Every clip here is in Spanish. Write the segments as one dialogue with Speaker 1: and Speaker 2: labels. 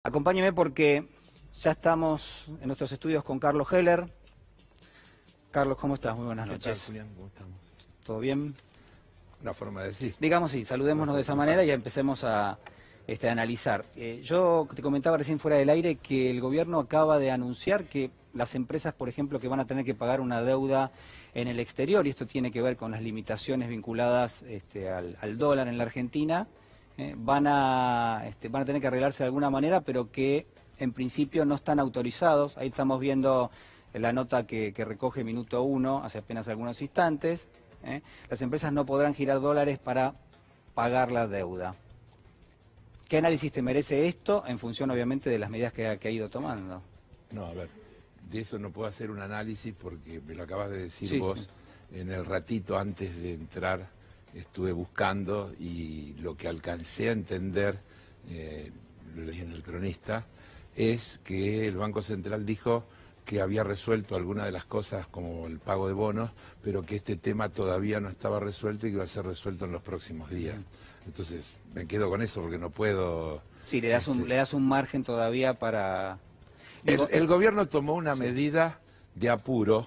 Speaker 1: Acompáñeme porque ya estamos en nuestros estudios con Carlos Heller. Carlos, ¿cómo estás? Muy buenas noches.
Speaker 2: ¿Qué tal, Julián? ¿Cómo estamos?
Speaker 1: ¿Todo bien?
Speaker 2: Una forma de decir.
Speaker 1: Digamos sí, saludémonos de esa manera y empecemos a analizar. Yo te comentaba recién fuera del aire que el gobierno acaba de anunciar que las empresas, por ejemplo, que van a tener que pagar una deuda en el exterior, y esto tiene que ver con las limitaciones vinculadas al dólar en la Argentina, van a tener que arreglarse de alguna manera, pero que en principio no están autorizados. Ahí estamos viendo la nota que recoge Minuto 1 hace apenas algunos instantes. Las empresas no podrán girar dólares para pagar la deuda. ¿Qué análisis te merece esto en función, obviamente, de las medidas que ha ido tomando?
Speaker 2: No, a ver, de eso no puedo hacer un análisis porque me lo acabas de decir
Speaker 1: Sí,
Speaker 2: vos.
Speaker 1: sí.
Speaker 2: En el ratito antes de entrar estuve buscando y lo que alcancé a entender, lo leí en El Cronista, es que el Banco Central dijo que había resuelto algunas de las cosas como el pago de bonos, pero que este tema todavía no estaba resuelto y que iba a ser resuelto en los próximos días. Entonces me quedo con eso porque no puedo...
Speaker 1: Sí, le das un margen todavía para...
Speaker 2: El gobierno tomó una medida de apuro,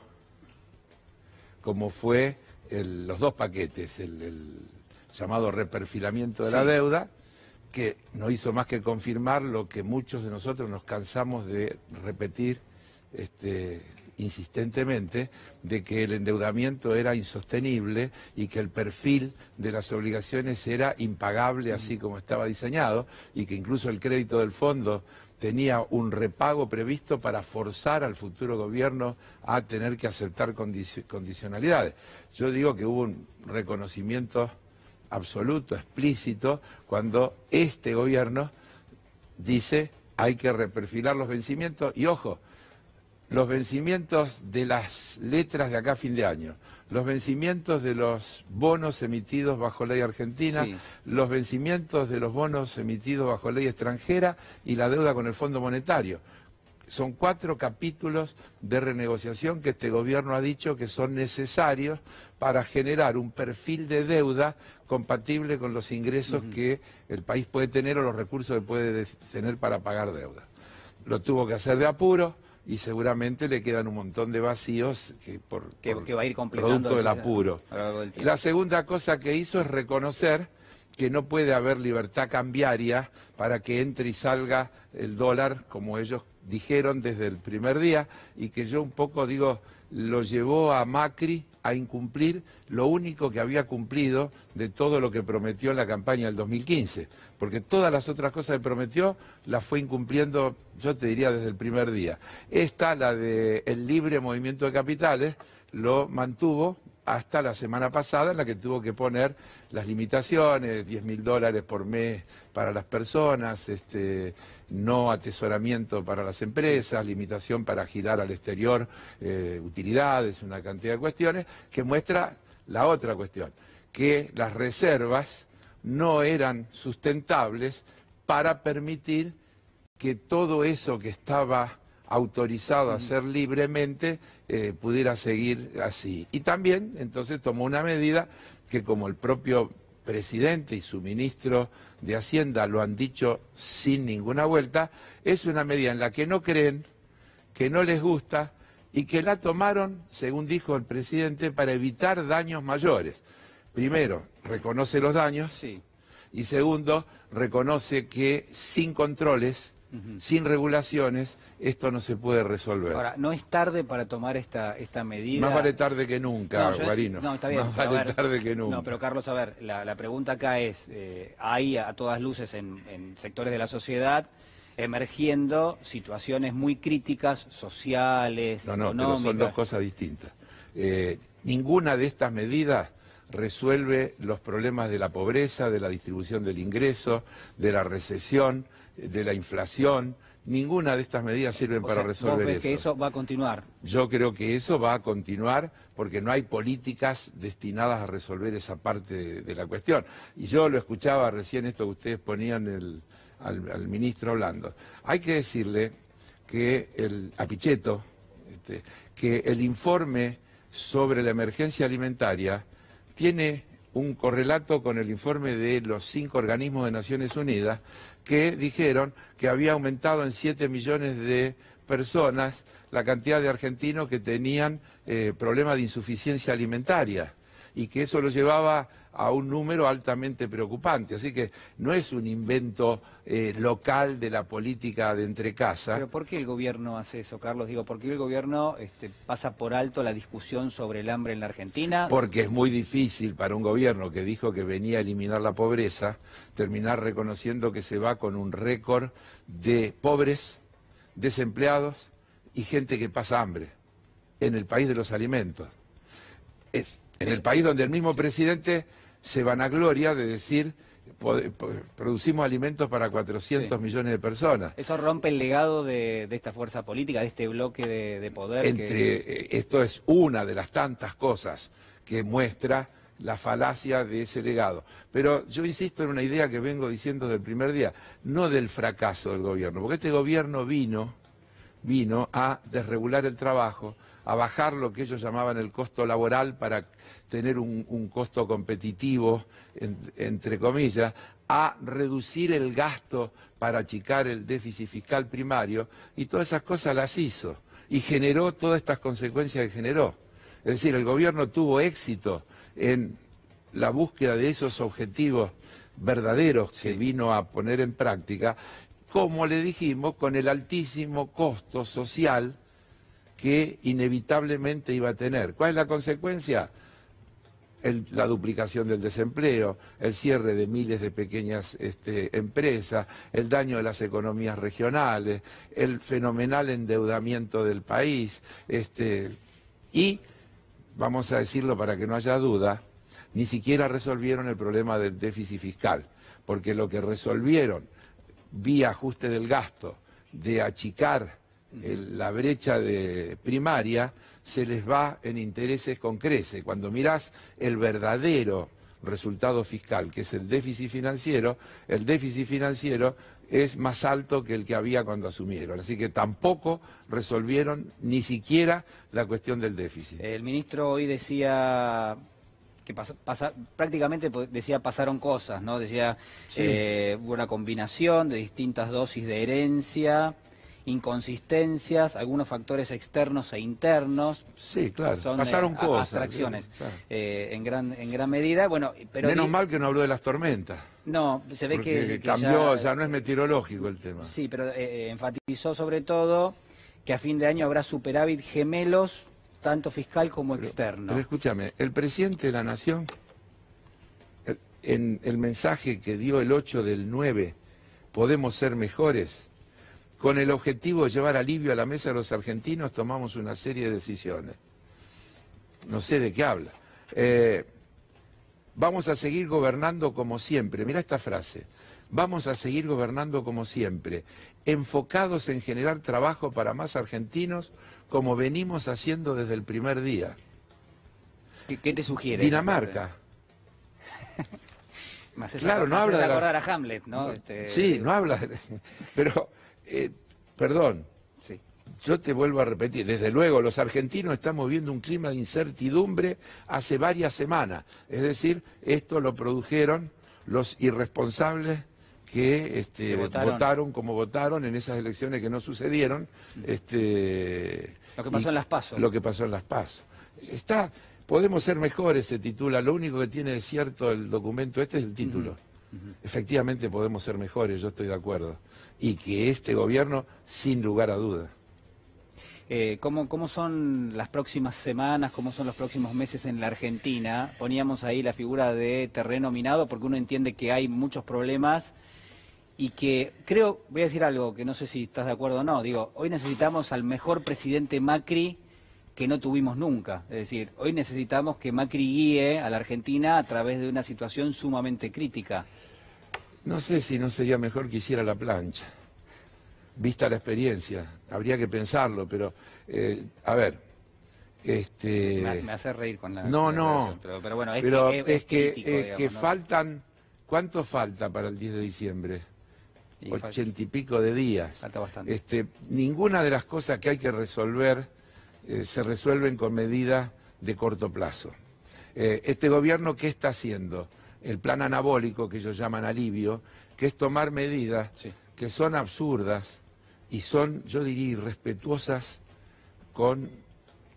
Speaker 2: como fue los dos paquetes, el llamado reperfilamiento de la deuda, que no hizo más que confirmar lo que muchos de nosotros nos cansamos de repetir insistentemente, de que el endeudamiento era insostenible y que el perfil de las obligaciones era impagable así como estaba diseñado, y que incluso el crédito del fondo tenía un repago previsto para forzar al futuro gobierno a tener que aceptar condicionalidades. Yo digo que hubo un reconocimiento absoluto, explícito, cuando este gobierno dice hay que reperfilar los vencimientos, y ojo, los vencimientos de las letras de acá a fin de año, los vencimientos de los bonos emitidos bajo ley argentina, los vencimientos de los bonos emitidos bajo ley extranjera y la deuda con el Fondo Monetario. Son 4 capítulos de renegociación que este gobierno ha dicho que son necesarios para generar un perfil de deuda compatible con los ingresos que el país puede tener o los recursos que puede tener para pagar deuda. Lo tuvo que hacer de apuro, y seguramente le quedan un montón de vacíos que
Speaker 1: va a ir completando
Speaker 2: producto del apuro. La segunda cosa que hizo es reconocer que no puede haber libertad cambiaria para que entre y salga el dólar, como ellos dijeron desde el primer día, y que yo un poco digo, lo llevó a Macri a incumplir lo único que había cumplido de todo lo que prometió en la campaña del 2015, porque todas las otras cosas que prometió las fue incumpliendo, yo te diría, desde el primer día. Esta, la del libre movimiento de capitales, lo mantuvo hasta la semana pasada, en la que tuvo que poner las limitaciones, $10.000 por mes para las personas, no atesoramiento para las empresas, limitación para girar al exterior utilidades, una cantidad de cuestiones, que muestra la otra cuestión, que las reservas no eran sustentables para permitir que todo eso que estaba autorizado a hacer libremente, pudiera seguir así. Y también, entonces, tomó una medida que, como el propio presidente y su ministro de Hacienda lo han dicho sin ninguna vuelta, es una medida en la que no creen, que no les gusta y que la tomaron, según dijo el presidente, para evitar daños mayores. Primero, reconoce los daños y segundo, reconoce que sin controles, sin regulaciones, esto no se puede resolver.
Speaker 1: Ahora, ¿no es tarde para tomar esta medida?
Speaker 2: Más vale tarde que nunca, Guarino.
Speaker 1: No, está bien.
Speaker 2: Más vale tarde que nunca.
Speaker 1: No, pero Carlos, a ver, la pregunta acá es, hay a todas luces en sectores de la sociedad emergiendo situaciones muy críticas, sociales, económicas.
Speaker 2: Pero son dos cosas distintas. Ninguna de estas medidas resuelve los problemas de la pobreza, de la distribución del ingreso, de la recesión, de la inflación. Ninguna de estas medidas sirven para resolver eso.
Speaker 1: ¿Que eso va a continuar?
Speaker 2: Yo creo que eso va a continuar porque no hay políticas destinadas a resolver esa parte de la cuestión. Y yo lo escuchaba recién, esto que ustedes ponían al ministro hablando. Hay que decirle que a Pichetto, que el informe sobre la emergencia alimentaria tiene un correlato con el informe de los 5 organismos de Naciones Unidas que dijeron que había aumentado en 7 millones de personas la cantidad de argentinos que tenían problemas de insuficiencia alimentaria y que eso lo llevaba a un número altamente preocupante. Así que no es un invento local de la política de entrecasa.
Speaker 1: ¿Pero por qué el gobierno hace eso, Carlos? Digo, ¿por qué el gobierno pasa por alto la discusión sobre el hambre en la Argentina?
Speaker 2: Porque es muy difícil para un gobierno que dijo que venía a eliminar la pobreza, terminar reconociendo que se va con un récord de pobres, desempleados y gente que pasa hambre en el país de los alimentos. En el país donde el mismo presidente se vanagloria de decir producimos alimentos para 400 millones de personas.
Speaker 1: Eso rompe el legado de esta fuerza política, de este bloque de poder.
Speaker 2: Esto es una de las tantas cosas que muestra la falacia de ese legado. Pero yo insisto en una idea que vengo diciendo del primer día, no del fracaso del gobierno, porque este gobierno vino a desregular el trabajo, a bajar lo que ellos llamaban el costo laboral para tener un costo competitivo, entre comillas, a reducir el gasto para achicar el déficit fiscal primario, y todas esas cosas las hizo, y generó todas estas consecuencias que generó. Es decir, el gobierno tuvo éxito en la búsqueda de esos objetivos verdaderos que vino a poner en práctica, como le dijimos, con el altísimo costo social que inevitablemente iba a tener. ¿Cuál es la consecuencia? La duplicación del desempleo, el cierre de miles de pequeñas empresas, el daño de las economías regionales, el fenomenal endeudamiento del país, y, vamos a decirlo para que no haya duda, ni siquiera resolvieron el problema del déficit fiscal, porque lo que resolvieron vía ajuste del gasto, de achicar la brecha primaria, se les va en intereses con crece. Cuando mirás el verdadero resultado fiscal, que es el déficit financiero es más alto que el que había cuando asumieron. Así que tampoco resolvieron ni siquiera la cuestión del déficit.
Speaker 1: El ministro hoy decía que prácticamente decía pasaron cosas, ¿no? Decía hubo una combinación de distintas dosis de herencia, inconsistencias, algunos factores externos e internos.
Speaker 2: Sí, claro, pasaron cosas.
Speaker 1: Abstracciones,
Speaker 2: claro.
Speaker 1: En gran medida. Bueno, pero
Speaker 2: menos mal que no habló de las tormentas.
Speaker 1: No, se ve que
Speaker 2: cambió, ya no es meteorológico el tema.
Speaker 1: Sí, pero enfatizó sobre todo que a fin de año habrá superávit gemelos, tanto fiscal como externo.
Speaker 2: Pero escúchame, el presidente de la Nación, en el mensaje que dio el 8/9, podemos ser mejores, con el objetivo de llevar alivio a la mesa de los argentinos, tomamos una serie de decisiones. No sé de qué habla. Vamos a seguir gobernando como siempre. Mirá esta frase. Vamos a seguir gobernando como siempre, enfocados en generar trabajo para más argentinos, como venimos haciendo desde el primer día.
Speaker 1: ¿Qué te sugiere?
Speaker 2: Dinamarca.
Speaker 1: Claro, no habla de acordar a Hamlet, ¿no?
Speaker 2: Sí, no habla de... Pero, perdón,
Speaker 1: sí.
Speaker 2: Yo te vuelvo a repetir, desde luego los argentinos estamos viendo un clima de incertidumbre hace varias semanas. Es decir, esto lo produjeron los irresponsables que votaron como votaron en esas elecciones que no sucedieron.
Speaker 1: Lo que pasó en las PASO.
Speaker 2: Lo que pasó en las PASO. Podemos ser mejores, se titula. Lo único que tiene de cierto el documento es el título. Efectivamente podemos ser mejores, yo estoy de acuerdo. Y que este gobierno, sin lugar a duda.
Speaker 1: ¿Cómo son las próximas semanas, cómo son los próximos meses en la Argentina? Poníamos ahí la figura de terreno minado porque uno entiende que hay muchos problemas y que creo, voy a decir algo que no sé si estás de acuerdo o no, digo, hoy necesitamos al mejor presidente Macri que no tuvimos nunca. Es decir, hoy necesitamos que Macri guíe a la Argentina a través de una situación sumamente crítica.
Speaker 2: No sé si no sería mejor que hiciera la plancha. Vista la experiencia, habría que pensarlo, pero, a ver,
Speaker 1: Me hace reír con la...
Speaker 2: No,
Speaker 1: pero bueno, es
Speaker 2: que
Speaker 1: digamos, ¿no?
Speaker 2: faltan, ¿cuánto falta para el 10 de diciembre? 80 y pico de días.
Speaker 1: Falta bastante.
Speaker 2: Ninguna de las cosas que hay que resolver se resuelven con medidas de corto plazo. Este gobierno, ¿qué está haciendo? El plan anabólico, que ellos llaman alivio, que es tomar medidas
Speaker 1: Sí.
Speaker 2: que son absurdas y son, yo diría, irrespetuosas con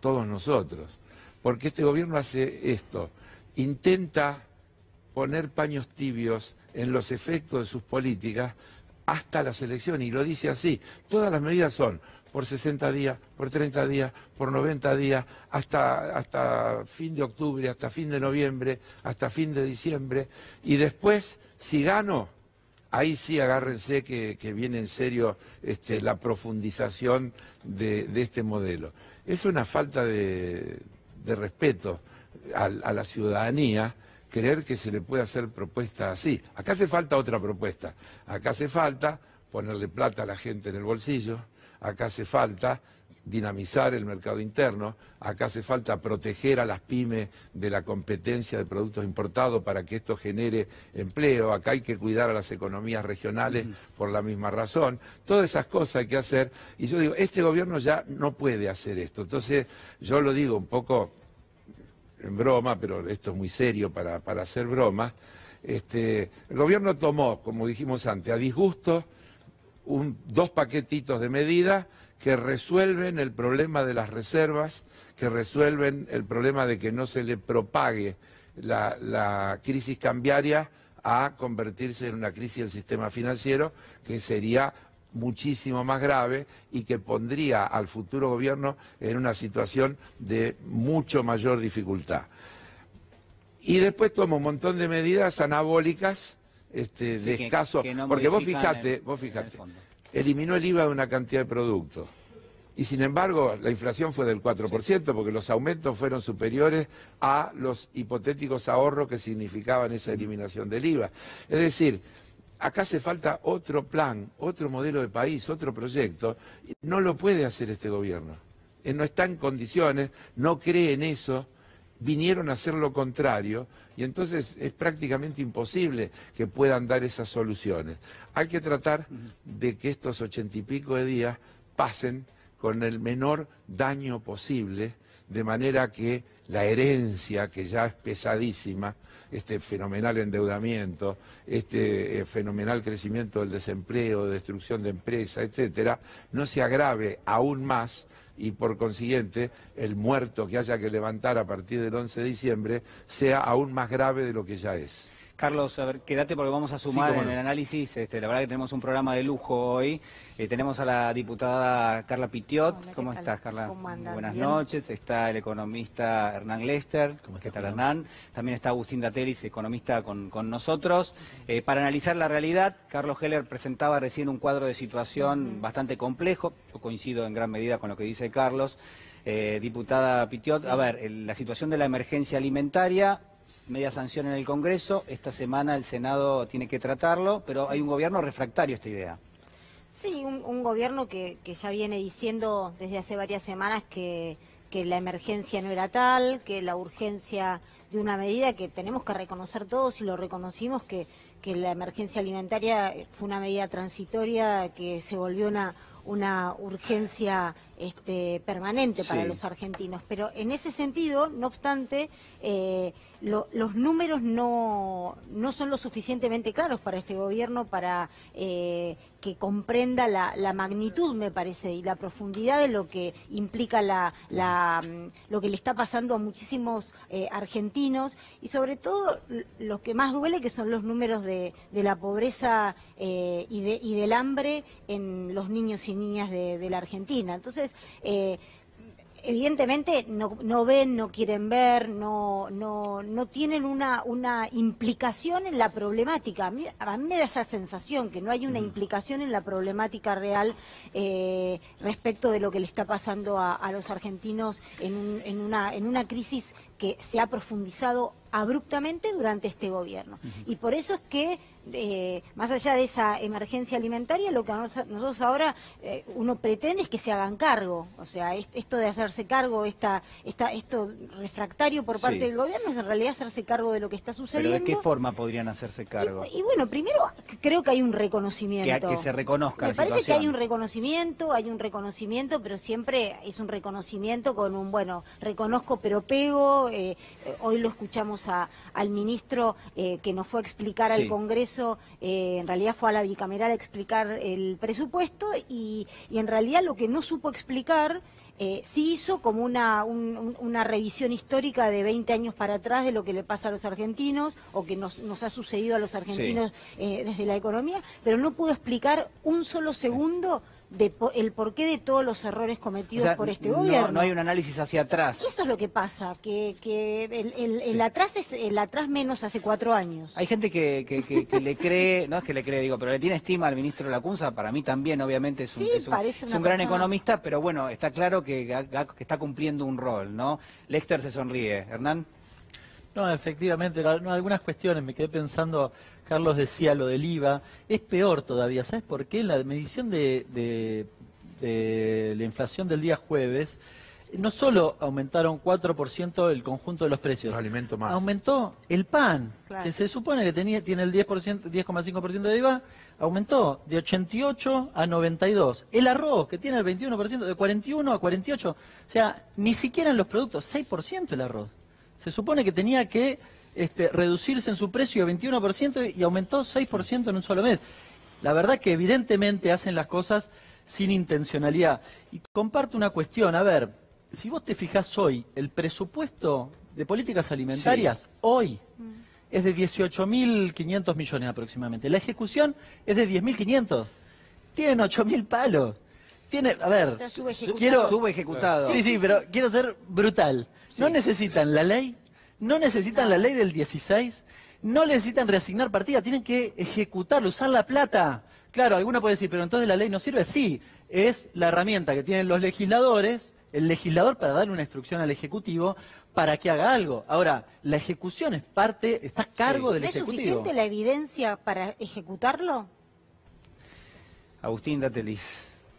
Speaker 2: todos nosotros. Porque este gobierno hace esto, intenta poner paños tibios en los efectos de sus políticas hasta las elecciones, y lo dice así. Todas las medidas son por 60 días, por 30 días, por 90 días, hasta fin de octubre, hasta fin de noviembre, hasta fin de diciembre, y después, si gano, ahí sí agárrense que viene en serio la profundización de este modelo. Es una falta de respeto a la ciudadanía creer que se le puede hacer propuesta así. Acá hace falta otra propuesta. Acá hace falta ponerle plata a la gente en el bolsillo. Acá hace falta dinamizar el mercado interno. Acá hace falta proteger a las pymes de la competencia de productos importados para que esto genere empleo. Acá hay que cuidar a las economías regionales por la misma razón. Todas esas cosas hay que hacer. Y yo digo, este gobierno ya no puede hacer esto. Entonces, yo lo digo un poco en broma, pero esto es muy serio para hacer broma. El gobierno tomó, como dijimos antes, a disgusto, dos paquetitos de medidas que resuelven el problema de las reservas, que resuelven el problema de que no se le propague la crisis cambiaria a convertirse en una crisis del sistema financiero, que sería muchísimo más grave y que pondría al futuro gobierno en una situación de mucho mayor dificultad. Y después toma un montón de medidas anabólicas, de escaso, porque vos fijate, eliminó el IVA de una cantidad de productos. Y sin embargo, la inflación fue del 4%, porque los aumentos fueron superiores a los hipotéticos ahorros que significaban esa eliminación del IVA. Es decir, acá hace falta otro plan, otro modelo de país, otro proyecto. No lo puede hacer este gobierno. No está en condiciones, no cree en eso. Vinieron a hacer lo contrario y entonces es prácticamente imposible que puedan dar esas soluciones. Hay que tratar de que estos 80 y pico de días pasen con el menor daño posible, de manera que la herencia, que ya es pesadísima, este fenomenal endeudamiento, este fenomenal crecimiento del desempleo, destrucción de empresas, etcétera, no se agrave aún más y por consiguiente el muerto que haya que levantar a partir del 11 de diciembre sea aún más grave de lo que ya es.
Speaker 1: Carlos, a ver, quédate porque vamos a sumar en el análisis. La verdad que tenemos un programa de lujo hoy. Tenemos a la diputada Carla Pitiot.
Speaker 3: Hola,
Speaker 1: ¿Cómo estás, Carla?
Speaker 3: ¿Cómo andan?
Speaker 1: Buenas
Speaker 3: Bien.
Speaker 1: noches. Está el economista Hernán Lester. ¿Qué tal, Hernán? También está Agustín Dateris, economista con nosotros. Para analizar la realidad, Carlos Heller presentaba recién un cuadro de situación bastante complejo. Yo coincido en gran medida con lo que dice Carlos. Diputada Pitiot, a ver, la situación de la emergencia alimentaria, media sanción en el Congreso, esta semana el Senado tiene que tratarlo, pero hay un gobierno refractario a esta idea.
Speaker 3: Sí, un gobierno que ya viene diciendo desde hace varias semanas que la emergencia no era tal, que la urgencia de una medida que tenemos que reconocer todos y lo reconocimos, que la emergencia alimentaria fue una medida transitoria que se volvió una urgencia permanente para los argentinos. Pero en ese sentido, no obstante, los números no son lo suficientemente claros para este gobierno para que comprenda la magnitud, me parece, y la profundidad de lo que implica lo que le está pasando a muchísimos argentinos, y sobre todo lo que más duele, que son los números de la pobreza y del hambre en los niños y niñas de la Argentina. Entonces, evidentemente no ven, no quieren ver, no tienen una implicación en la problemática. A mí me da esa sensación que no hay una implicación en la problemática real respecto de lo que le está pasando a los argentinos en una crisis que se ha profundizado abruptamente durante este gobierno. Y por eso es que, más allá de esa emergencia alimentaria, lo que nosotros ahora uno pretende es que se hagan cargo. O sea, esto de hacerse cargo, esto refractario por parte del gobierno, es en realidad hacerse cargo de lo que está sucediendo.
Speaker 1: ¿Pero de qué forma podrían hacerse cargo?
Speaker 3: Y bueno, primero creo que hay un reconocimiento.
Speaker 1: Que se reconozca la situación.
Speaker 3: Me parece que hay un reconocimiento, pero siempre es un reconocimiento con un, bueno, reconozco pero pego, presupuesto. Hoy lo escuchamos al ministro que nos fue a explicar al Congreso, en realidad fue a la bicameral a explicar el presupuesto y en realidad lo que no supo explicar sí hizo como una revisión histórica de 20 años para atrás de lo que le pasa a los argentinos o que nos ha sucedido a los argentinos desde la economía, pero no pudo explicar un solo segundo el porqué de todos los errores cometidos por este gobierno.
Speaker 1: No hay un análisis hacia atrás.
Speaker 3: Eso es lo que pasa, que el atrás es el atrás menos hace 4 años.
Speaker 1: Hay gente que le cree, no es que le cree, digo, pero le tiene estima al ministro Lacunza. Para mí también, obviamente, es un gran economista, pero bueno, está claro que está cumpliendo un rol, ¿no? Lexter se sonríe. ¿Hernán?
Speaker 4: No, efectivamente, algunas cuestiones, me quedé pensando, Carlos decía lo del IVA, es peor todavía, ¿sabes por qué? En la medición de la inflación del día jueves, no solo aumentaron 4% el conjunto de los precios,
Speaker 2: los alimentos más.
Speaker 4: Aumentó el pan, que se supone que tiene el 10,5% de IVA, aumentó de 88 a 92. El arroz, que tiene el 21%, de 41 a 48. O sea, ni siquiera en los productos, 6% el arroz. Se supone que tenía que reducirse en su precio de 21% y aumentó 6% en un solo mes. La verdad que evidentemente hacen las cosas sin intencionalidad. Y comparto una cuestión, a ver, si vos te fijás hoy, el presupuesto de políticas alimentarias, hoy, es de 18.500 millones aproximadamente. La ejecución es de 10.500. Tienen 8.000 palos. A ver,
Speaker 3: subejecutado.
Speaker 4: Sí, pero quiero ser brutal. No necesitan la ley, no necesitan la ley del 16, no necesitan reasignar partidas, tienen que ejecutarlo, usar la plata. Claro, alguno puede decir, pero entonces la ley no sirve. Sí, es la herramienta que tienen los legisladores, el legislador para dar una instrucción al Ejecutivo para que haga algo. Ahora, la ejecución está a cargo del Ejecutivo.
Speaker 3: ¿Es suficiente la evidencia para ejecutarlo?
Speaker 1: Agustín Datelis.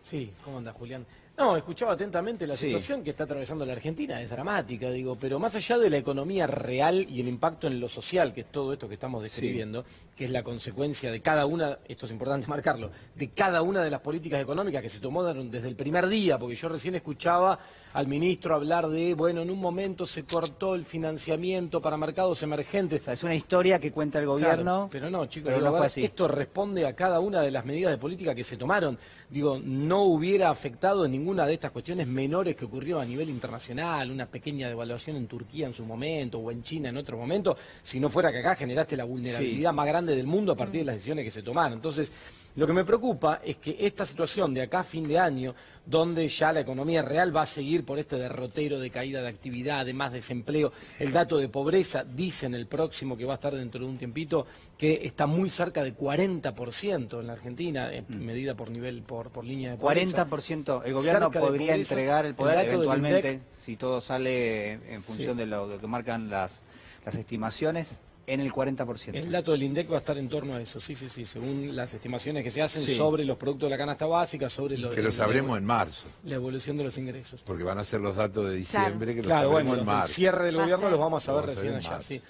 Speaker 5: Sí, ¿cómo anda, Julián? No, escuchaba atentamente la situación que está atravesando la Argentina, es dramática, digo, pero más allá de la economía real y el impacto en lo social, que es todo esto que estamos describiendo, que es la consecuencia de cada una, esto es importante marcarlo, de cada una de las políticas económicas que se tomaron desde el primer día, porque yo recién escuchaba al ministro hablar de, bueno, en un momento se cortó el financiamiento para mercados emergentes.
Speaker 1: O sea, es una historia que cuenta el gobierno.
Speaker 5: Claro, pero no, chicos,
Speaker 1: pero no fue así.
Speaker 5: Esto responde a cada una de las medidas de política que se tomaron. Digo, no hubiera afectado en ninguna de estas cuestiones menores que ocurrió a nivel internacional, una pequeña devaluación en Turquía en su momento o en China en otro momento, si no fuera que acá generaste la vulnerabilidad más grande del mundo a partir de las decisiones que se tomaron. Entonces, lo que me preocupa es que esta situación de acá a fin de año, donde ya la economía real va a seguir por este derrotero de caída de actividad, de más desempleo, el dato de pobreza, dicen el próximo que va a estar dentro de un tiempito, que está muy cerca de 40% en la Argentina, medida por nivel, por línea de pobreza.
Speaker 1: 40%, el gobierno podría entregar el poder eventualmente, si todo sale en función de lo que marcan las estimaciones. En el 40%.
Speaker 5: El dato del INDEC va a estar en torno a eso, sí, según las estimaciones que se hacen sobre los productos de la canasta básica, sobre los...
Speaker 2: Que lo sabremos en marzo.
Speaker 5: La evolución de los ingresos.
Speaker 2: Porque van a ser los datos de diciembre, que lo
Speaker 5: sabremos
Speaker 2: en marzo.
Speaker 5: El cierre del gobierno los vamos a ver recién allá. Sí.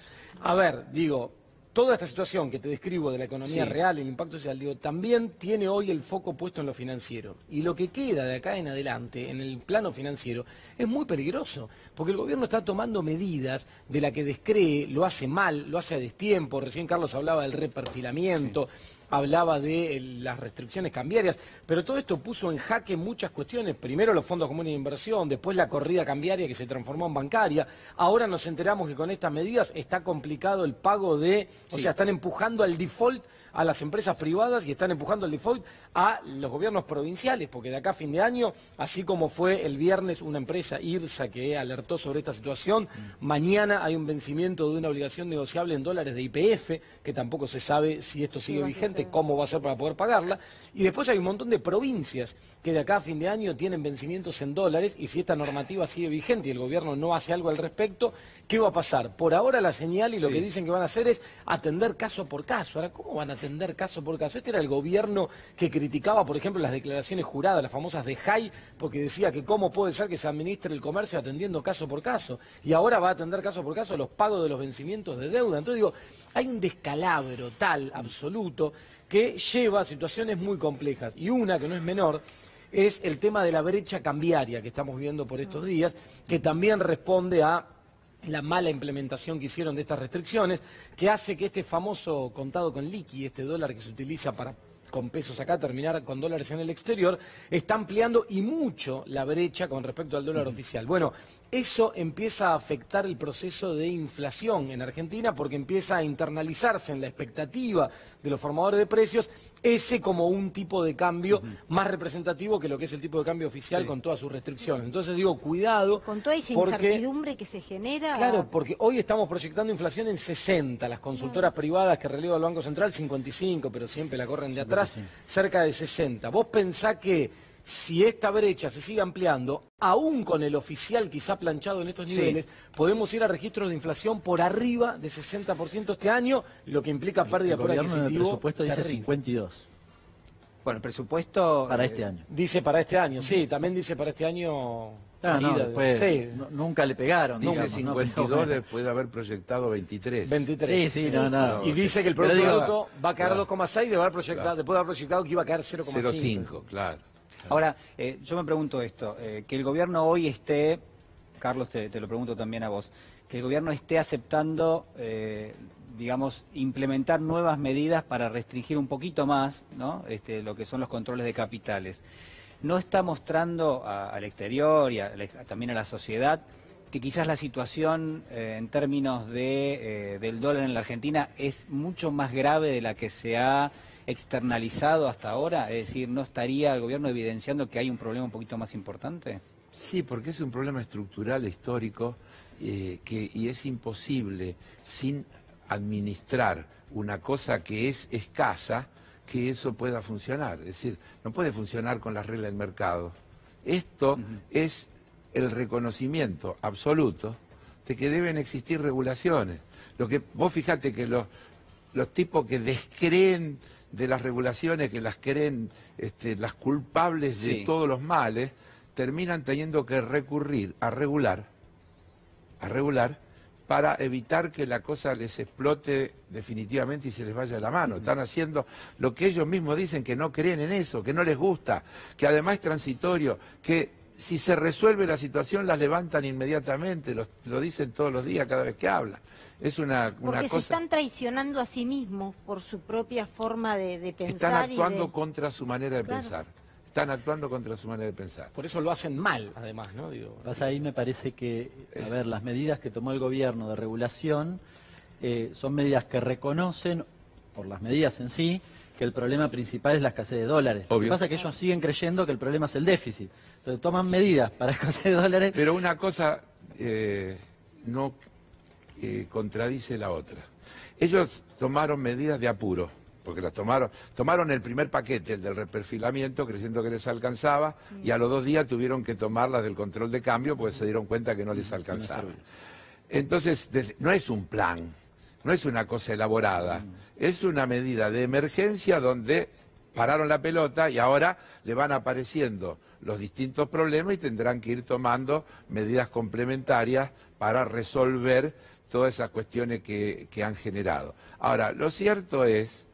Speaker 5: A ver, digo, toda esta situación que te describo de la economía real, el impacto social, digo, también tiene hoy el foco puesto en lo financiero. Y lo que queda de acá en adelante, en el plano financiero, es muy peligroso. Porque el gobierno está tomando medidas de la que descree, lo hace mal, lo hace a destiempo. Recién Carlos hablaba del reperfilamiento, hablaba de las restricciones cambiarias, pero todo esto puso en jaque muchas cuestiones. Primero los fondos comunes de inversión, después la corrida cambiaria que se transformó en bancaria. Ahora nos enteramos que con estas medidas está complicado el pago de... O sea, están empujando al default a las empresas privadas y están empujando al default a los gobiernos provinciales, porque de acá a fin de año, así como fue el viernes una empresa, IRSA, que alertó sobre esta situación, mañana hay un vencimiento de una obligación negociable en dólares de YPF, que tampoco se sabe si esto sigue vigente, cómo va a ser para poder pagarla, y después hay un montón de provincias que de acá a fin de año tienen vencimientos en dólares, y si esta normativa sigue vigente y el gobierno no hace algo al respecto, ¿qué va a pasar? Por ahora la señal y lo que dicen que van a hacer es atender caso por caso. Ahora, ¿cómo van a atender caso por caso? Este era el gobierno que criticaba, por ejemplo, las declaraciones juradas, las famosas de Jai, porque decía que cómo puede ser que se administre el comercio atendiendo caso por caso, y ahora va a atender caso por caso los pagos de los vencimientos de deuda. Entonces digo, hay un descalabro tal, absoluto, que lleva a situaciones muy complejas, y una que no es menor es el tema de la brecha cambiaria que estamos viviendo por estos días, que también responde a la mala implementación que hicieron de estas restricciones, que hace que este famoso contado con liqui, este dólar que se utiliza para con pesos acá, terminar con dólares en el exterior, está ampliando y mucho la brecha con respecto al dólar oficial. Bueno, eso empieza a afectar el proceso de inflación en Argentina porque empieza a internalizarse en la expectativa de los formadores de precios ese como un tipo de cambio más representativo que lo que es el tipo de cambio oficial con todas sus restricciones. Entonces digo, cuidado.
Speaker 3: Con toda esa incertidumbre que se genera.
Speaker 5: Claro, porque hoy estamos proyectando inflación en 60, las consultoras privadas que releva el Banco Central 55, pero siempre la corren de atrás, cerca de 60. Vos pensás que si esta brecha se sigue ampliando, aún con el oficial quizá planchado en estos niveles, podemos ir a registros de inflación por arriba de 60% este año, lo que implica pérdida por adquisitivo.
Speaker 4: El presupuesto dice 52.
Speaker 1: Bueno, el presupuesto...
Speaker 4: Para este año.
Speaker 5: Dice para este año, sí, también dice para este año...
Speaker 4: después nunca le pegaron.
Speaker 2: Dice
Speaker 4: digamos,
Speaker 2: 52 después de haber proyectado 23.
Speaker 5: 23.
Speaker 4: Sí, no.
Speaker 5: Y dice que el Producto Bruto va a caer 2,6 después de haber proyectado que iba a caer 0,5.
Speaker 2: 0,5, claro.
Speaker 1: Ahora, yo me pregunto esto, que el gobierno hoy esté, Carlos, te lo pregunto también a vos, que el gobierno esté aceptando, digamos, implementar nuevas medidas para restringir un poquito más, ¿no? Lo que son los controles de capitales. ¿No está mostrando al exterior y también a la sociedad que quizás la situación en términos del dólar en la Argentina es mucho más grave de la que se ha externalizado hasta ahora? Es decir, ¿no estaría el gobierno evidenciando que hay un problema un poquito más importante?
Speaker 2: Sí, porque es un problema estructural, histórico, y es imposible, sin administrar una cosa que es escasa, que eso pueda funcionar. Es decir, no puede funcionar con las reglas del mercado. Esto es el reconocimiento absoluto de que deben existir regulaciones. Lo que vos fijate que los tipos que descreen de las regulaciones, que las creen las culpables de todos los males, terminan teniendo que recurrir a regular para evitar que la cosa les explote definitivamente y se les vaya de la mano. Están haciendo lo que ellos mismos dicen, que no creen en eso, que no les gusta, que además es transitorio, que si se resuelve la situación las levantan inmediatamente, lo dicen todos los días cada vez que hablan. Es una
Speaker 3: Porque
Speaker 2: cosa...
Speaker 3: se están traicionando a sí mismos por su propia forma de pensar.
Speaker 2: Están actuando contra su manera de pensar. Están actuando contra su manera de pensar.
Speaker 5: Por eso lo hacen mal, además, ¿no?
Speaker 4: Ahí me parece que, a ver, las medidas que tomó el gobierno de regulación son medidas que reconocen, por las medidas en sí, que el problema principal es la escasez de dólares. Obvio. Lo que pasa es que ellos siguen creyendo que el problema es el déficit. Entonces toman medidas para escasez de dólares.
Speaker 2: Pero una cosa no contradice la otra. Ellos tomaron medidas de apuro, porque las tomaron el primer paquete, el del reperfilamiento, creyendo que les alcanzaba, y a los 2 días tuvieron que tomar las del control de cambio, porque se dieron cuenta que no les alcanzaba. Entonces, no es un plan, no es una cosa elaborada, es una medida de emergencia donde pararon la pelota y ahora le van apareciendo los distintos problemas y tendrán que ir tomando medidas complementarias para resolver todas esas cuestiones que han generado. Ahora, lo cierto es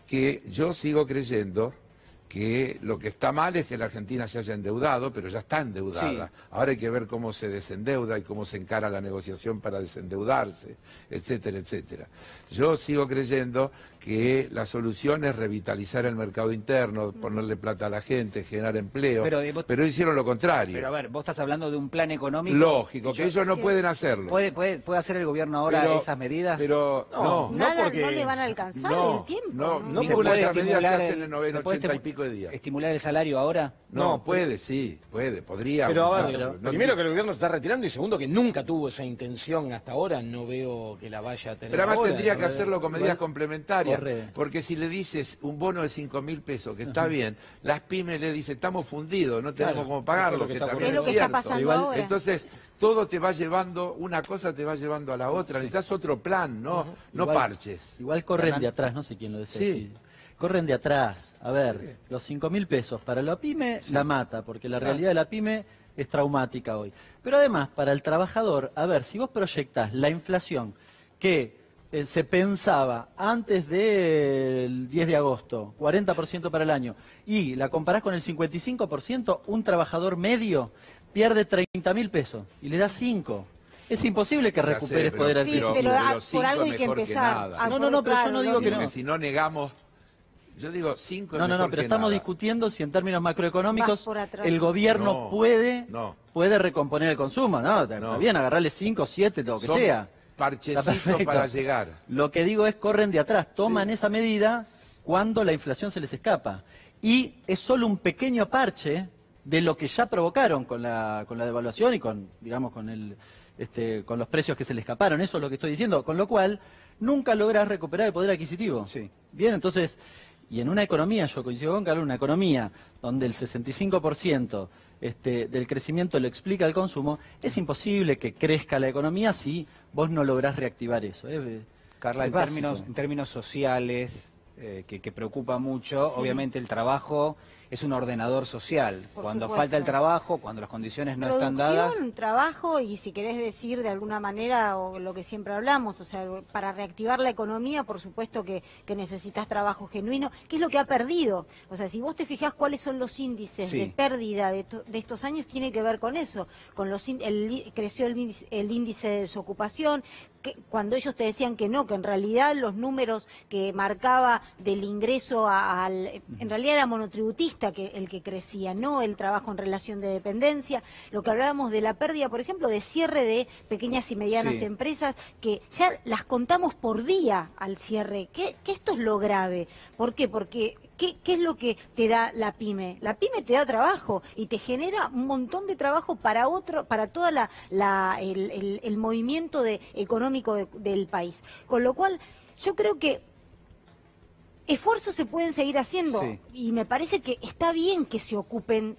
Speaker 2: que yo sigo creyendo que lo que está mal es que la Argentina se haya endeudado, pero ya está endeudada. Sí. Ahora hay que ver cómo se desendeuda y cómo se encara la negociación para desendeudarse, etcétera, etcétera. Yo sigo creyendo que la solución es revitalizar el mercado interno, ponerle plata a la gente, generar empleo, pero hicieron lo contrario.
Speaker 1: Pero a ver, vos estás hablando de un plan económico...
Speaker 2: Lógico, que ellos no pueden hacerlo.
Speaker 1: ¿Puede hacer el gobierno ahora esas medidas?
Speaker 2: Pero
Speaker 3: no le van a alcanzar el tiempo.
Speaker 2: No, porque esas medidas se hacen en 80 y pico de días.
Speaker 1: ¿Estimular el salario ahora?
Speaker 2: No, puede, sí, podría.
Speaker 5: Pero a ver, primero que el gobierno se está retirando y segundo que nunca tuvo esa intención hasta ahora, no veo que la vaya a tener.
Speaker 2: Pero además
Speaker 5: ahora,
Speaker 2: tendría que hacerlo con medidas complementarias, porque si le dices un bono de 5.000 pesos, que está bien, las pymes le dicen, estamos fundidos, no tenemos cómo pagarlo, que también es
Speaker 3: cierto. Está pasando ahora.
Speaker 2: Entonces, todo te va llevando, una cosa te va llevando a la otra, necesitas otro plan, no parches.
Speaker 4: Igual corren de atrás, no sé quién lo decía. Sí. Corren de atrás. A ver, los 5.000 pesos para la pyme la mata, porque la realidad de la pyme es traumática hoy. Pero además, para el trabajador, a ver, si vos proyectás la inflación que se pensaba antes del 10 de agosto, 40% para el año, y la comparás con el 55%, un trabajador medio pierde 30.000 pesos y le da 5. Es imposible que recuperes poder
Speaker 3: adquisitivo. Sí, pero por algo hay que empezar.
Speaker 4: No, pero yo no digo que no.
Speaker 2: Si no negamos... Yo digo 5 es
Speaker 4: No, pero estamos discutiendo si en términos macroeconómicos el gobierno puede recomponer el consumo, ¿no? Está bien, agarrarle 5, 7, lo que sea.
Speaker 2: Parchecitos para llegar.
Speaker 4: Lo que digo es, corren de atrás, toman esa medida cuando la inflación se les escapa. Y es solo un pequeño parche de lo que ya provocaron con la devaluación y con, digamos, con los precios que se le escaparon. Eso es lo que estoy diciendo. Con lo cual, nunca logras recuperar el poder adquisitivo.
Speaker 1: Sí.
Speaker 4: Bien, entonces... Y en una economía, yo coincido con Carlos, una economía donde el 65% del crecimiento lo explica el consumo, es imposible que crezca la economía si vos no lográs reactivar eso.
Speaker 1: Carla, en términos sociales, que preocupa mucho, obviamente el trabajo es un ordenador social. Cuando falta el trabajo, cuando las condiciones no están dadas...
Speaker 3: trabajo y si querés decir de alguna manera o lo que siempre hablamos, o sea, para reactivar la economía, por supuesto que necesitas trabajo genuino, que es lo que ha perdido. O sea, si vos te fijás cuáles son los índices de pérdida de estos años, tiene que ver con eso. Creció el índice de desocupación, que cuando ellos te decían que no, que en realidad los números que marcaba del ingreso en realidad era monotributista el que crecía, no el trabajo en relación de dependencia. Lo que hablábamos de la pérdida, por ejemplo, de cierre de pequeñas y medianas empresas, que ya las contamos por día al cierre. Que esto es lo grave. ¿Por qué? Porque ¿qué es lo que te da la pyme? La pyme te da trabajo y te genera un montón de trabajo para todo el movimiento económico del país. Con lo cual, yo creo que esfuerzos se pueden seguir haciendo y me parece que está bien que se ocupen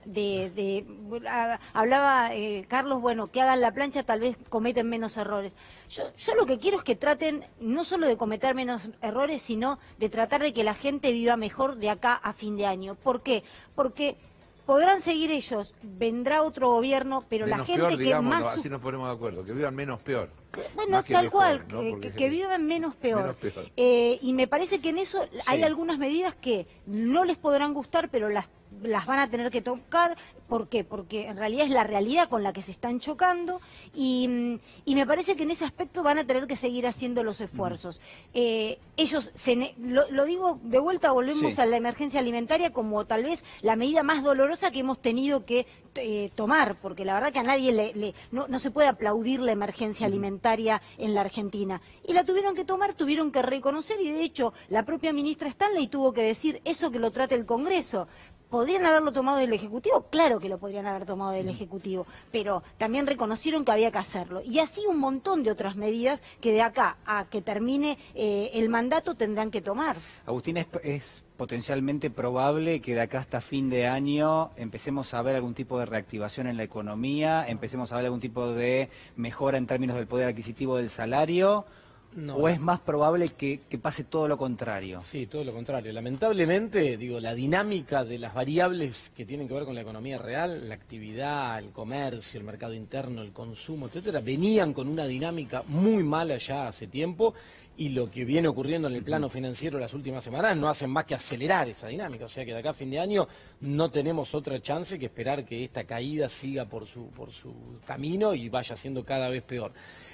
Speaker 3: hablaba Carlos, bueno, que hagan la plancha, tal vez cometen menos errores. Yo lo que quiero es que traten no solo de cometer menos errores, sino de tratar de que la gente viva mejor de acá a fin de año. ¿Por qué? Porque podrán seguir ellos, vendrá otro gobierno, pero
Speaker 2: menos
Speaker 3: la gente
Speaker 2: peor,
Speaker 3: que
Speaker 2: digamos,
Speaker 3: más...
Speaker 2: así nos ponemos de acuerdo, que vivan menos peor.
Speaker 3: Bueno, tal cual, que vivan menos peor. Y me parece que en eso hay algunas medidas que no les podrán gustar, pero las van a tener que tocar. ¿Por qué? Porque en realidad es la realidad con la que se están chocando y me parece que en ese aspecto van a tener que seguir haciendo los esfuerzos. Ellos, lo digo de vuelta, volvemos a la emergencia alimentaria como tal vez la medida más dolorosa que hemos tenido que tomar, porque la verdad que a nadie no se puede aplaudir la emergencia alimentaria en la Argentina. Y la tuvieron que tomar, tuvieron que reconocer y de hecho la propia ministra Stanley tuvo que decir eso que lo trate el Congreso. ¿Podrían haberlo tomado del Ejecutivo? Claro que lo podrían haber tomado del Ejecutivo, pero también reconocieron que había que hacerlo. Y así un montón de otras medidas que de acá a que termine el mandato tendrán que tomar.
Speaker 1: Agustín, es potencialmente probable que de acá hasta fin de año empecemos a ver algún tipo de reactivación en la economía, empecemos a ver algún tipo de mejora en términos del poder adquisitivo del salario. No. ¿O es más probable que pase todo lo contrario?
Speaker 5: Sí, todo lo contrario. Lamentablemente, digo, la dinámica de las variables que tienen que ver con la economía real, la actividad, el comercio, el mercado interno, el consumo, etcétera, venían con una dinámica muy mala ya hace tiempo y lo que viene ocurriendo en el plano financiero las últimas semanas no hacen más que acelerar esa dinámica. O sea que de acá a fin de año no tenemos otra chance que esperar que esta caída siga por su camino y vaya siendo cada vez peor.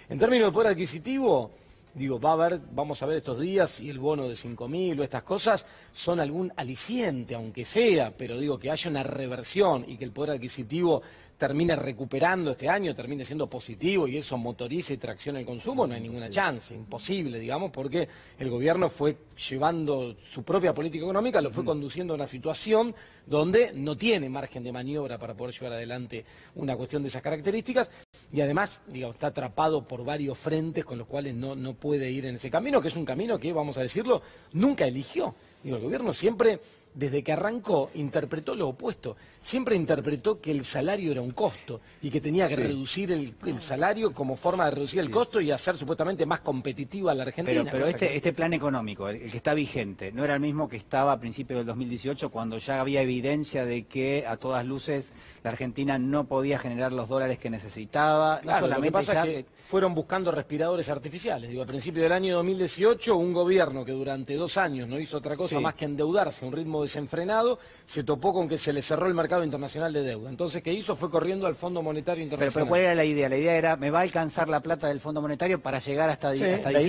Speaker 5: En términos de poder adquisitivo, digo, vamos a ver estos días si el bono de 5.000 o estas cosas son algún aliciente, aunque sea, pero digo que haya una reversión y que el poder adquisitivo termine recuperando este año, termine siendo positivo y eso motorice y traccione el consumo, no hay ninguna chance, imposible, digamos, porque el gobierno fue llevando su propia política económica, lo fue conduciendo a una situación donde no tiene margen de maniobra para poder llevar adelante una cuestión de esas características y además, digamos, está atrapado por varios frentes con los cuales no puede ir en ese camino, que es un camino que, vamos a decirlo, nunca eligió. Digo, el gobierno siempre, desde que arrancó, interpretó lo opuesto. Siempre interpretó que el salario era un costo y que tenía que reducir el salario como forma de reducir el costo y hacer supuestamente más competitiva a la Argentina.
Speaker 1: Pero este plan económico, el que está vigente, ¿no era el mismo que estaba a principios del 2018 cuando ya había evidencia de que a todas luces la Argentina no podía generar los dólares que necesitaba?
Speaker 5: Claro, lo que pasa es que fueron buscando respiradores artificiales. Digo, a principios del año 2018 un gobierno que durante 2 años no hizo otra cosa más que endeudarse a un ritmo ritmo desenfrenado, se topó con que se le cerró el mercado internacional de deuda. Entonces, ¿qué hizo? Fue corriendo al Fondo Monetario Internacional.
Speaker 1: Pero ¿cuál era la idea? La idea era, me va a alcanzar la plata del Fondo Monetario para llegar hasta diciembre.
Speaker 5: La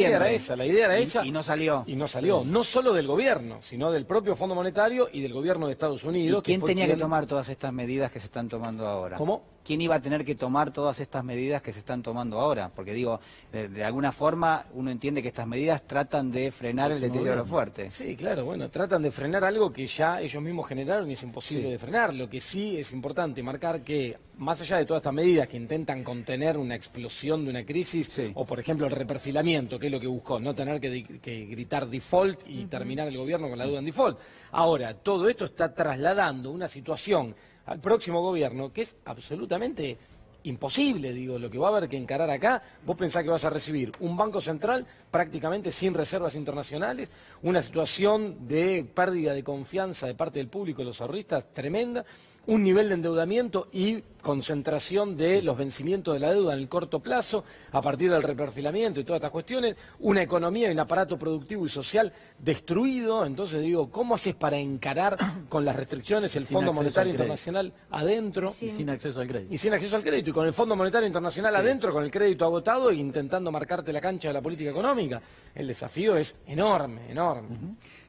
Speaker 5: idea era esa.
Speaker 1: Y no salió.
Speaker 5: Y no salió. No solo del gobierno, sino del propio Fondo Monetario y del gobierno de Estados Unidos.
Speaker 1: ¿Y quién tenía que tomar todas estas medidas que se están tomando ahora?
Speaker 5: ¿Cómo?
Speaker 1: ¿Quién iba a tener que tomar todas estas medidas que se están tomando ahora? Porque digo, de alguna forma uno entiende que estas medidas tratan de frenar el deterioro fuerte.
Speaker 5: Sí, claro, bueno, tratan de frenar algo que ya ellos mismos generaron y es imposible de frenar. Lo que sí es importante marcar que, más allá de todas estas medidas que intentan contener una explosión de una crisis, o por ejemplo el reperfilamiento, que es lo que buscó, no tener que gritar default y terminar el gobierno con la deuda en default. Ahora, todo esto está trasladando una situación al próximo gobierno que es absolutamente imposible, digo, lo que va a haber que encarar acá. Vos pensás que vas a recibir un Banco Central prácticamente sin reservas internacionales, una situación de pérdida de confianza de parte del público, de los ahorristas, tremenda, un nivel de endeudamiento y concentración de los vencimientos de la deuda en el corto plazo, a partir del reperfilamiento y todas estas cuestiones, una economía y un aparato productivo y social destruido. Entonces digo, ¿cómo haces para encarar con las restricciones el Fondo Monetario Internacional adentro?
Speaker 4: Y sin acceso al crédito.
Speaker 5: Y sin acceso al crédito, y con el Fondo Monetario Internacional adentro, con el crédito agotado e intentando marcarte la cancha de la política económica. El desafío es enorme, enorme.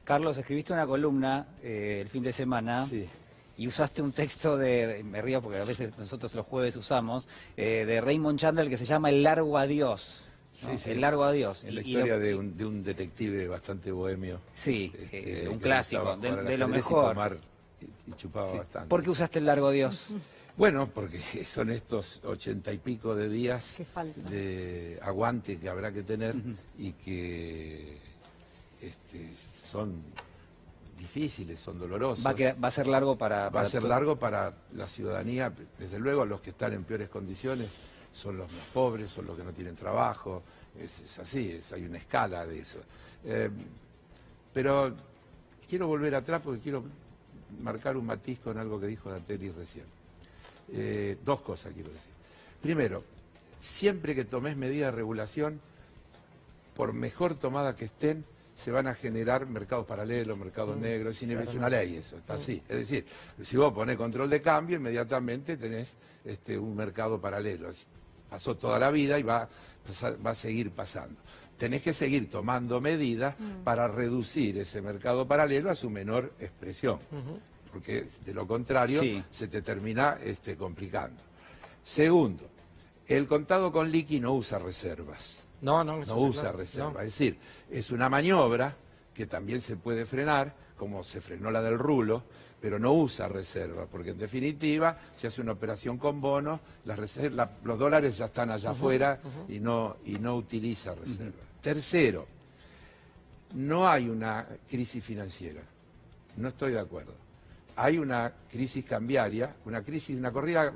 Speaker 1: Carlos, escribiste una columna el fin de semana. Y usaste un texto me río porque a veces nosotros los jueves usamos, de Raymond Chandler que se llama El largo adiós. ¿no? El largo adiós.
Speaker 2: Es la historia de un detective bastante bohemio.
Speaker 1: Sí, un clásico, de lo mejor.
Speaker 2: Y chupaba bastante.
Speaker 1: ¿Por qué usaste el largo adiós?
Speaker 2: Bueno, porque son estos 80 y pico de días de aguante que habrá que tener y que son difíciles, son dolorosos.
Speaker 1: Va a ser largo para
Speaker 2: Va a ser largo para la ciudadanía. Desde luego los que están en peores condiciones son los más pobres, son los que no tienen trabajo. Es así, hay una escala de eso. Pero quiero volver atrás porque quiero marcar un matiz con algo que dijo Nateli recién. Dos cosas quiero decir. Primero, siempre que tomes medidas de regulación, por mejor tomada que estén, se van a generar mercados paralelos, mercados negros, es una ley eso, está así. Es decir, si vos ponés control de cambio, inmediatamente tenés un mercado paralelo. Pasó toda la vida y va a seguir pasando. Tenés que seguir tomando medidas para reducir ese mercado paralelo a su menor expresión, porque de lo contrario se te termina complicando. Segundo, el contado con liqui no usa reservas. No usa reserva, es decir, es una maniobra que también se puede frenar, como se frenó la del rulo, pero no usa reserva, porque en definitiva se hace una operación con bonos, los dólares ya están allá afuera y no utiliza reserva. Tercero, no hay una crisis financiera, no estoy de acuerdo. Hay una crisis cambiaria, una corrida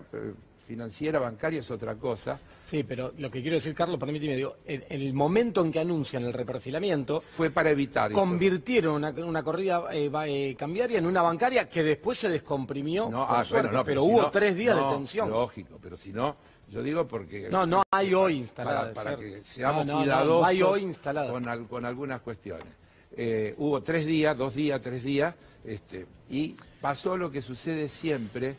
Speaker 2: financiera, bancaria es otra cosa.
Speaker 5: Sí, pero lo que quiero decir, Carlos, permíteme, digo, en el momento en que anuncian el reperfilamiento,
Speaker 2: fue para evitar eso.
Speaker 5: Convirtieron una corrida cambiaria en una bancaria que después se descomprimió. Pero hubo 3 días de tensión.
Speaker 2: Lógico, pero si no, yo digo porque...
Speaker 5: No hay hoy instalada.
Speaker 2: Para que seamos cuidadosos
Speaker 5: no hay hoy instalada.
Speaker 2: Con algunas cuestiones. Hubo 3 días, 2 días, 3 días, y pasó lo que sucede siempre.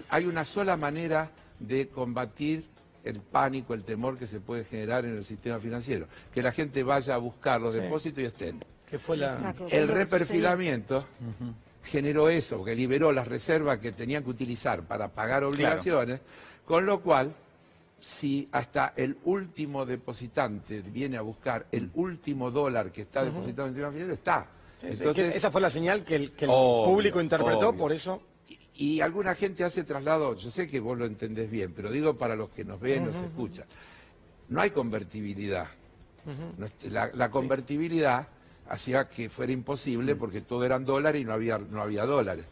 Speaker 2: Hay una sola manera de combatir el pánico, el temor que se puede generar en el sistema financiero, que la gente vaya a buscar los depósitos y estén. El reperfilamiento generó eso, porque liberó las reservas que tenían que utilizar para pagar obligaciones, con lo cual, si hasta el último depositante viene a buscar el último dólar que está depositado en el sistema financiero, está.
Speaker 5: Entonces, esa fue la señal que el público interpretó, por eso...
Speaker 2: Y alguna gente hace traslado, yo sé que vos lo entendés bien, pero digo para los que nos ven, nos escuchan. No hay convertibilidad. La convertibilidad hacía que fuera imposible porque todo eran dólares y no había dólares.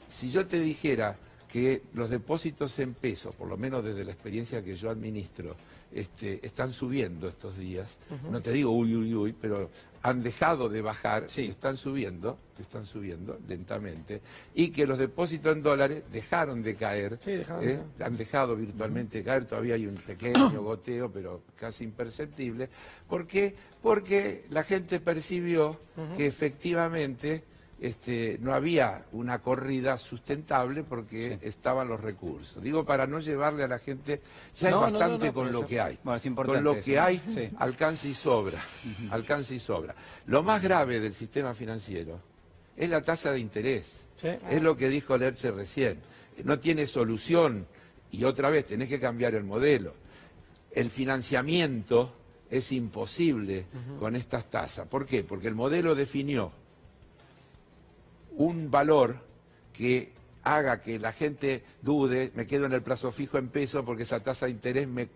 Speaker 2: Si yo te dijera que los depósitos en pesos, por lo menos desde la experiencia que yo administro, están subiendo estos días, no te digo uy, pero han dejado de bajar, están subiendo lentamente, y que los depósitos en dólares dejaron de caer, han dejado virtualmente de caer, todavía hay un pequeño goteo, pero casi imperceptible. ¿Por qué? Porque la gente percibió que efectivamente no había una corrida sustentable porque estaban los recursos. Digo, para no llevarle a la gente, ya es bastante con lo que hay.
Speaker 1: Bueno, es importante.
Speaker 2: Con lo que hay, alcanza y sobra. Alcanza y sobra. Lo más grave del sistema financiero es la tasa de interés. Es lo que dijo Lerche recién. No tiene solución y otra vez tenés que cambiar el modelo. El financiamiento es imposible con estas tasas. ¿Por qué? Porque el modelo definió un valor que haga que la gente dude, me quedo en el plazo fijo en pesos porque esa tasa de interés me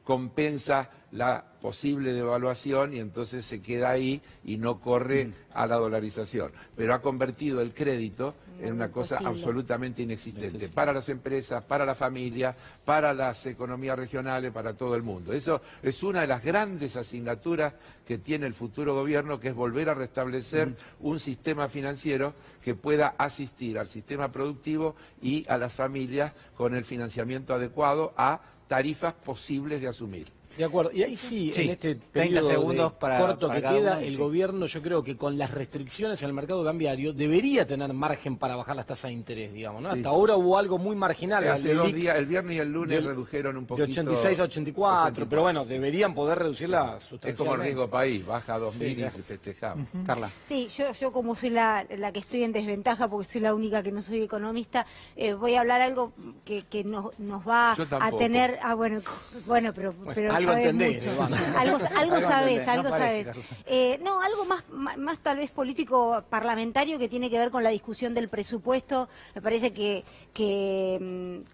Speaker 2: compensa la posible devaluación y entonces se queda ahí y no corre a la dolarización. Pero ha convertido el crédito en una cosa absolutamente inexistente para las empresas, para la familia, para las economías regionales, para todo el mundo. Eso es una de las grandes asignaturas que tiene el futuro gobierno, que es volver a restablecer un sistema financiero que pueda asistir al sistema productivo y a las familias con el financiamiento adecuado a tarifas posibles de asumir.
Speaker 5: De acuerdo, y ahí sí, en este periodo
Speaker 1: segundos
Speaker 5: corto que queda, el gobierno, yo creo que con las restricciones en el mercado cambiario debería tener margen para bajar las tasas de interés, digamos, ¿no? Hasta ahora hubo algo muy marginal.
Speaker 2: Hace 2 días, el viernes y el lunes redujeron un poquito.
Speaker 5: De 86 a 84, pero bueno, deberían poder reducirla sustancialmente.
Speaker 2: Es como el riesgo país, baja a 2000 y se festejamos.
Speaker 1: Carla.
Speaker 3: Sí, yo como soy la que estoy en desventaja, porque soy la única que no soy economista, voy a hablar algo que nos va a tener... bueno, pero
Speaker 5: algo entendés,
Speaker 3: algo sabes. No, algo más tal vez político parlamentario, que tiene que ver con la discusión del presupuesto. Me parece que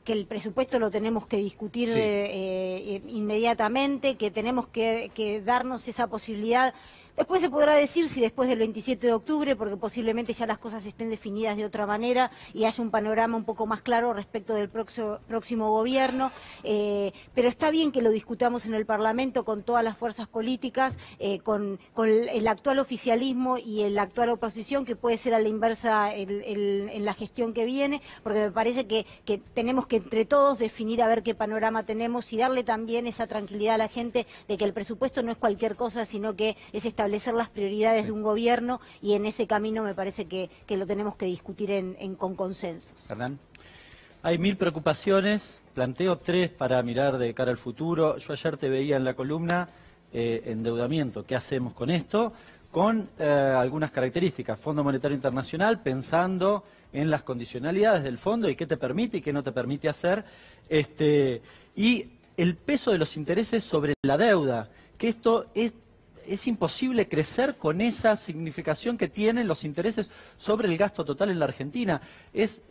Speaker 3: el presupuesto lo tenemos que discutir inmediatamente, que tenemos que darnos esa posibilidad. Después se podrá decir si después del 27 de octubre, porque posiblemente ya las cosas estén definidas de otra manera y haya un panorama un poco más claro respecto del próximo gobierno, pero está bien que lo discutamos en el Parlamento con todas las fuerzas políticas, con el actual oficialismo y la actual oposición, que puede ser a la inversa en la gestión que viene, porque me parece que tenemos que entre todos definir a ver qué panorama tenemos y darle también esa tranquilidad a la gente de que el presupuesto no es cualquier cosa, sino que es establecer las prioridades de un gobierno, y en ese camino me parece que lo tenemos que discutir con consensos.
Speaker 1: ¿Hernán?
Speaker 4: Hay 1000 preocupaciones, planteo 3 para mirar de cara al futuro. Yo ayer te veía en la columna endeudamiento, ¿qué hacemos con esto? Con algunas características, Fondo Monetario Internacional, pensando en las condicionalidades del fondo y qué te permite y qué no te permite hacer, y el peso de los intereses sobre la deuda, que esto es imposible crecer con esa significación que tienen los intereses sobre el gasto total en la Argentina. Es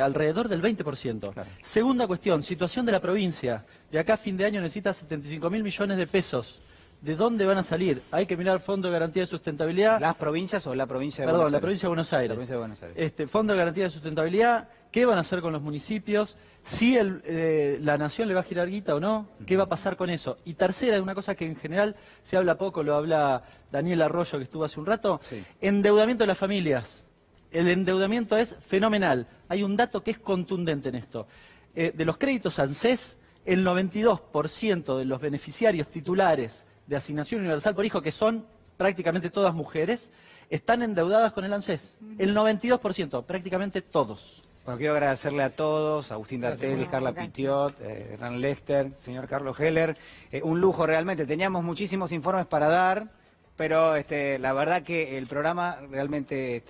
Speaker 4: alrededor del 20%. Claro. Segunda cuestión, situación de la provincia. De acá a fin de año necesita 75.000 millones de pesos. ¿De dónde van a salir? Hay que mirar el Fondo de Garantía de Sustentabilidad.
Speaker 1: ¿Las provincias o la provincia de Buenos Aires?
Speaker 4: Perdón, la provincia de Buenos Aires.
Speaker 1: La provincia de Buenos Aires.
Speaker 4: Fondo de Garantía de Sustentabilidad, ¿qué van a hacer con los municipios? Si la nación le va a girar guita o no, ¿qué va a pasar con eso? Y tercera, una cosa que en general se habla poco, lo habla Daniel Arroyo, que estuvo hace un rato, endeudamiento de las familias. El endeudamiento es fenomenal. Hay un dato que es contundente en esto. De los créditos ANSES, el 92% de los beneficiarios titulares de asignación universal por hijo, que son prácticamente todas mujeres, están endeudadas con el ANSES. El 92%, prácticamente todos.
Speaker 1: Bueno, quiero agradecerle a todos, a Agustín Dartelli, Carla Pitiot, Hernán Lester, señor Carlos Heller. Un lujo realmente. Teníamos muchísimos informes para dar, pero la verdad que el programa realmente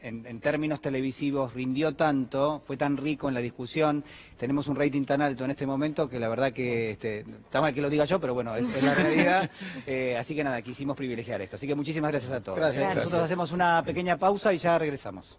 Speaker 1: en términos televisivos rindió tanto, fue tan rico en la discusión, tenemos un rating tan alto en este momento que la verdad que está mal que lo diga yo, pero bueno, es la realidad. Así que nada, quisimos privilegiar esto. Así que muchísimas gracias a todos.
Speaker 5: Gracias.
Speaker 1: Nosotros hacemos una pequeña pausa y ya regresamos.